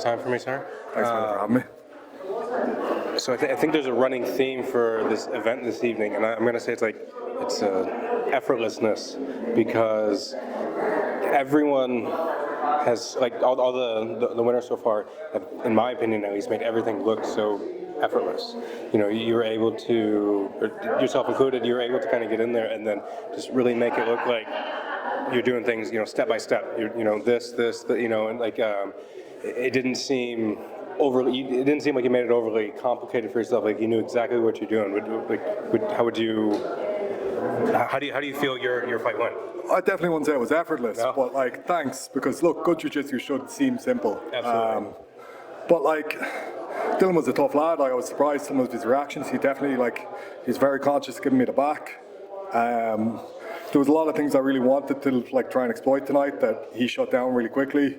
time for me, sir. Thanks for having me. So I think there's a running theme for this event this evening, and I'm going to say it's effortlessness, because everyone has, like, all the winners so far have, in my opinion at least, made everything look so effortless. You know, you were able to, yourself included, you were able to kind of get in there and then just really make it look like you're doing things, you know, step by step. This, you know, and like it didn't seem overly. It didn't seem like you made it overly complicated for yourself. Like, you knew exactly what you're doing. How do you feel your fight went? I definitely wouldn't say it was effortless, but like, thanks, because look, good jiu-jitsu should seem simple. Absolutely. But like, Dylan was a tough lad. Like, I was surprised some of his reactions. He definitely, like, he's very conscious of giving me the back. There was a lot of things I really wanted to, like, try and exploit tonight that he shut down really quickly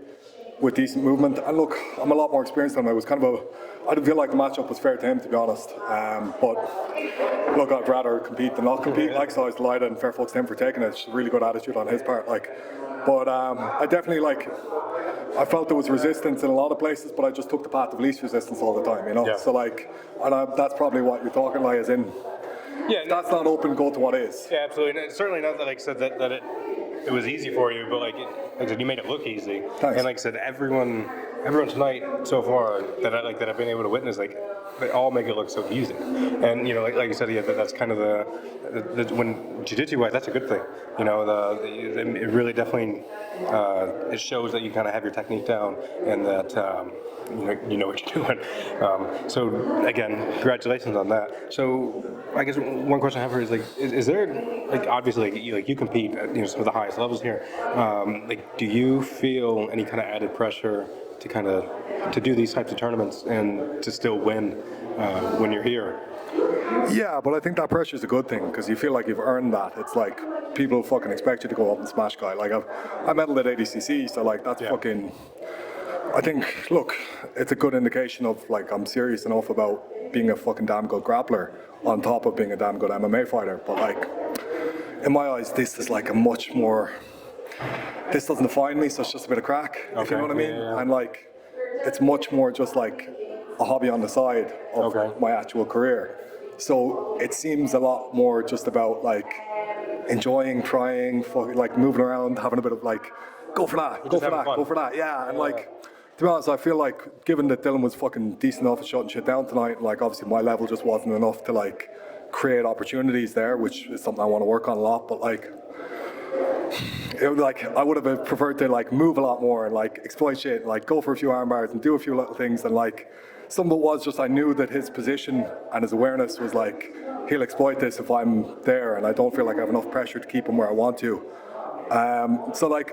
with decent movement. And look, I'm a lot more experienced than him. I didn't feel like the matchup was fair to him, to be honest. But look, I'd rather compete than not compete. Like, so I was delighted, and fair folks to him for taking it. It's a really good attitude on his part. Like, but I definitely, like, I felt there was resistance in a lot of places, but I just took the path of least resistance all the time, you know. Yeah. So like, that's probably what you're talking like, as in. Yeah, that's not open, go to what is. Yeah, absolutely. And certainly not that, like I said, that it was easy for you, but like I said, you made it look easy. Thanks. And like I said, everyone tonight so far that I've been able to witness, like, they all make it look so easy. And you know, like you said, yeah, that's kind of the when jiu-jitsu wise, that's a good thing. You know, it really definitely it shows that you kind of have your technique down, and that you know what you're doing. So again, congratulations on that. So I guess one question I have for you is, like, is there, like, obviously, like you compete at, you know, some of the highest levels here. Like, do you feel any kind of added pressure to do these types of tournaments and to still win when you're here? Yeah, but I think that pressure is a good thing, because you feel like you've earned that. It's like people fucking expect you to go up and smash guy. Like, I medaled at ADCC, so like that's fucking. I think, look, it's a good indication of, like, I'm serious enough about being a fucking damn good grappler on top of being a damn good MMA fighter. But like, in my eyes, this is like a much more. This doesn't define me, so it's just a bit of crack. Okay. If you know what I mean? Yeah. And like, it's much more just like a hobby on the side of my actual career. So it seems a lot more just about, like, enjoying, trying, like, moving around, having a bit of, like, go for that, yeah. And like, to be honest, I feel like, given that Dylan was fucking decent enough at shutting shit down tonight, like, obviously my level just wasn't enough to, like, create opportunities there, which is something I want to work on a lot. But like, it was like, I would have preferred to, like, move a lot more and, like, exploit shit, and, like, go for a few arm bars and do a few little things. And like, some of it was just, I knew that his position and his awareness was like, he'll exploit this if I'm there, and I don't feel like I have enough pressure to keep him where I want to. So like,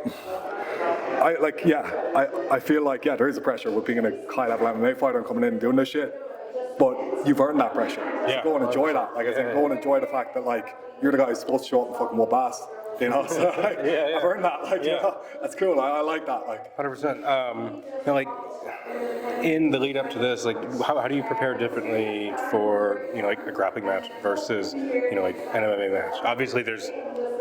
I feel like, there is a pressure with being a high-level MMA fighter and coming in and doing this shit, but you've earned that pressure. So go and enjoy that. Like, I think, go and enjoy the fact that, like, you're the guy who's supposed to show up and fucking whoop ass. You know, so like, I've earned that. Like, you know, that's cool. I like that. Like, 100%. Now, like, in the lead up to this, like, how do you prepare differently for, you know, like, a grappling match versus, you know, like, an MMA match? Obviously, there's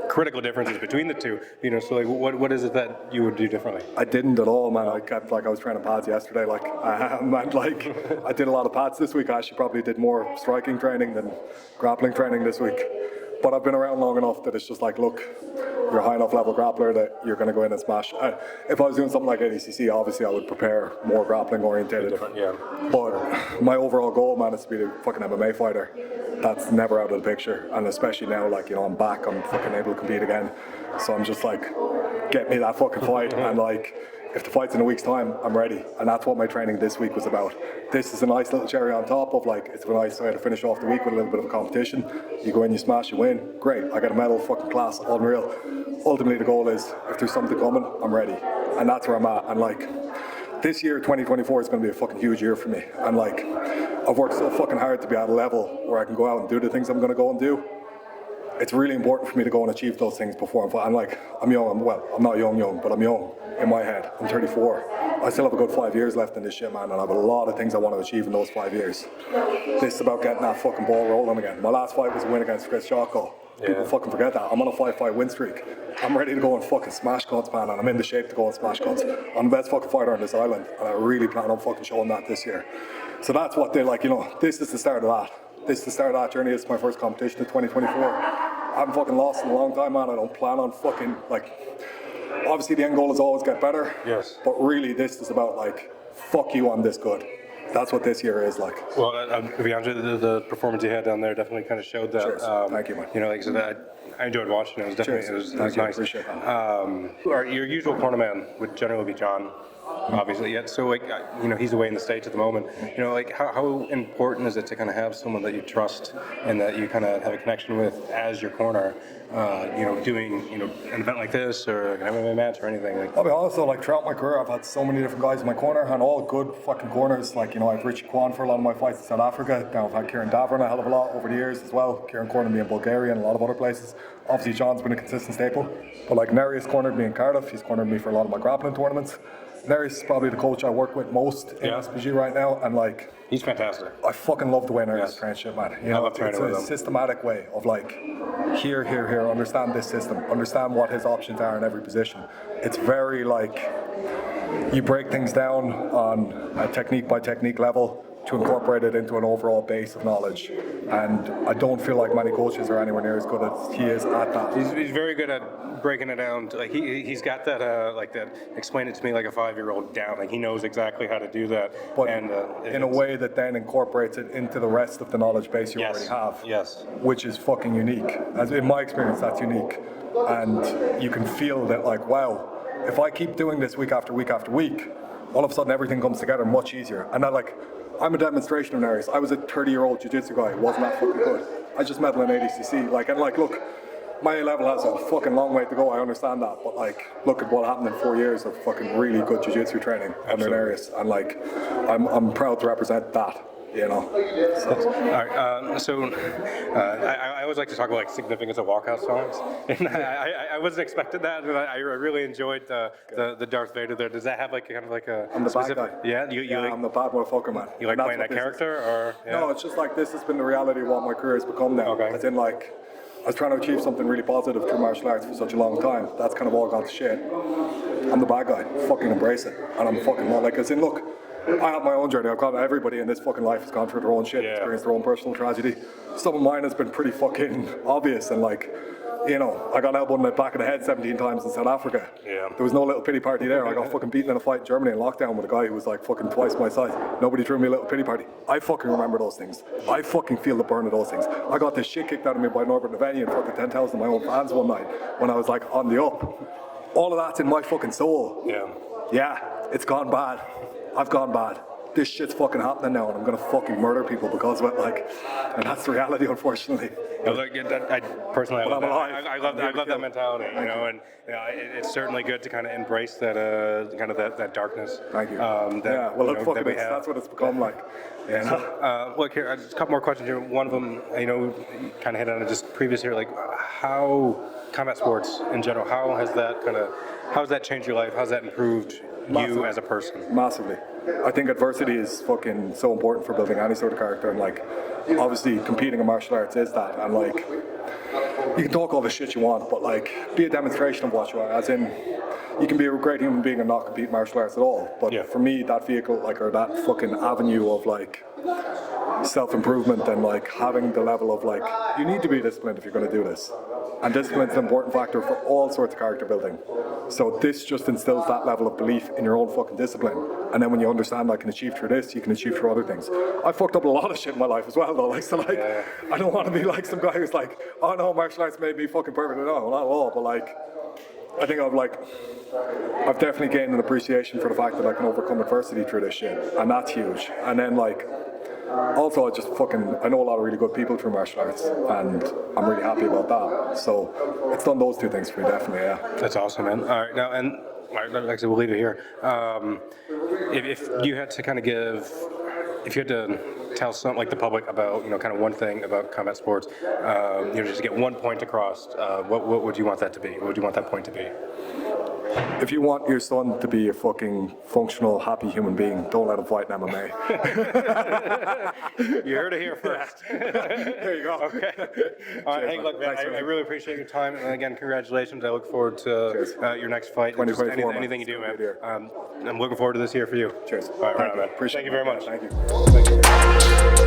critical differences between the two. You know, so like, what is it that you would do differently? I didn't at all, man. I kept, like, I was training pads yesterday. Like, and like, I did a lot of pads this week. I actually probably did more striking training than grappling training this week. But I've been around long enough that it's just like, look, you're a high enough level grappler that you're going to go in and smash. If I was doing something like ADCC, obviously I would prepare more grappling orientated. But my overall goal, man, is to be a fucking MMA fighter. That's never out of the picture. And especially now, like, you know, I'm back, I'm fucking able to compete again. So I'm just like, get me that fucking fight. And like, if the fight's in a week's time, I'm ready. And that's what my training this week was about. This is a nice little cherry on top of, like, it's a nice way to finish off the week with a little bit of a competition. You go in, you smash, you win. Great. I got a medal, fucking class, unreal. Ultimately, the goal is, if there's something coming, I'm ready. And that's where I'm at. And like, this year, 2024, is going to be a fucking huge year for me. And like, I've worked so fucking hard to be at a level where I can go out and do the things I'm going to go and do. it's really important for me to go and achieve those things before I'm like, I'm young, I'm not young, but I'm young in my head. I'm 34. I still have a good 5 years left in this shit, man, and I have a lot of things I want to achieve in those 5 years. This is about getting that fucking ball rolling again. My last fight was a win against Chris Jocko. People fucking forget that. I'm on a 5-fight win streak. I'm ready to go and fucking smash guns, man, and I'm in the shape to go and smash guns. I'm the best fucking fighter on this island, and I really plan on fucking showing that this year. So that's what they're like, this is the start of that. This is the start of that journey. This is my first competition in 2024. I haven't fucking lost in a long time, man. I don't plan on fucking, obviously the end goal is always get better. Yes. But really, this is about, fuck you, I'm this good. That's what this year is like. Well, to be honest, the performance you had down there definitely kind of showed that. Cheers. Thank you, man. Like I said, I enjoyed watching it. It was definitely it was nice. I appreciate that. Your usual corner man would generally be John, obviously. Yeah. So he's away in the States at the moment. How important is it to kind of have someone that you trust and that you kind of have a connection with as your corner? Doing an event like this or an MMA match or anything. I'll be honest though, throughout my career, I've had so many different guys in my corner and all good fucking corners. I have Richie Kwan for a lot of my fights in South Africa. Now I've had Kieran Davern a hell of a lot over the years as well. Kieran cornered me in Bulgaria and a lot of other places. Obviously, John's been a consistent staple. But Neri's cornered me in Cardiff. He's cornered me for a lot of my grappling tournaments. Neri's probably the coach I work with most in SPG right now, and he's fantastic. I fucking love the way Neri's trains shit, man. I love training with him. It's a systematic way of here, understand this system, understand what his options are in every position. It's very you break things down on a technique by technique level to incorporate it into an overall base of knowledge. And I don't feel like many coaches are anywhere near as good as he is at that. He's very good at breaking it down. He's got that that explain it to me like a 5-year-old down. He knows exactly how to do that. But in a way that then incorporates it into the rest of the knowledge base you already have. Yes. Which is fucking unique. As in my experience, that's unique. And you can feel that wow, if I keep doing this week after week after week, all of a sudden everything comes together much easier. And I'm a demonstration of Neri's. I was a 30-year-old jiu-jitsu guy. Wasn't that fucking good. I just medal in ADCC. Look, my A-level has a fucking long way to go. I understand that. But look at what happened in 4 years of fucking really good jiu-jitsu training under Neri's. And I'm proud to represent that. All right. I always like to talk about significance of walkout songs, and I wasn't expecting that, but I really enjoyed the Darth Vader there. Does that have kind of a? I'm the specific, bad guy. Yeah, I'm the bad motherfucker, man. You like playing that character, or? Yeah. No, it's just this has been the reality of what my career has become now. Okay. As in I was trying to achieve something really positive through martial arts for such a long time. That's kind of all gone to shit. I'm the bad guy. Fucking embrace it, and I'm fucking not look. I have my own journey. Everybody in this fucking life has gone through their own shit, experienced their own personal tragedy. Some of mine has been pretty fucking obvious and I got elbowed in the back of the head 17 times in South Africa. Yeah. There was no little pity party there. I got fucking beaten in a fight in Germany in lockdown with a guy who was fucking twice my size. Nobody threw me a little pity party. I fucking remember those things. I fucking feel the burn of those things. I got this shit kicked out of me by Norbert Naveni in front of 10,000 of my own fans one night when I was on the up. All of that's in my fucking soul. Yeah. Yeah, it's gone bad. I've gone bad. This shit's fucking happening now, and I'm gonna fucking murder people because of it. And that's the reality, unfortunately. I personally, I love that mentality, and it's certainly good to kind of embrace that that darkness. Thank you. That's what it's become like. Look here, just a couple more questions here. One of them, kind of hit on it just previous here, how combat sports in general, how has that changed your life? How's that improved you as a person? Massively. I think adversity is fucking so important for building any sort of character, and obviously competing in martial arts is that, and you can talk all the shit you want, but be a demonstration of what you are, as in you can be a great human being and not compete in martial arts at all, but for me that vehicle or that fucking avenue of self-improvement and having the level of you need to be disciplined if you're going to do this, and discipline is an important factor for all sorts of character building. So this just instills that level of belief in your own fucking discipline, and then when you understand I can achieve through this, you can achieve through other things. I fucked up a lot of shit in my life as well though, I don't want to be some guy who's oh no, martial arts made me fucking perfect. No, not at all, but I think I've definitely gained an appreciation for the fact that I can overcome adversity through this shit, and that's huge. And then also I know a lot of really good people through martial arts, and I'm really happy about that. So it's done those two things for me, definitely, yeah. That's awesome, man. All right, now, and actually we'll leave it here. If you had to kind of if you had to tell some like the public about kind of one thing about combat sports, just to get one point across, what would you want that to be? What would you want that point to be? If you want your son to be a fucking functional, happy human being, don't let him fight in MMA. You heard it here first. There you go. Okay. All right. Hey, look, man, I really appreciate your time, and again, congratulations. I look forward to your next fight. 2024, anything you do, man. I'm looking forward to this year for you. Cheers. All right, Thank you. man. Appreciate Thank you very much. Thank you. Thank you.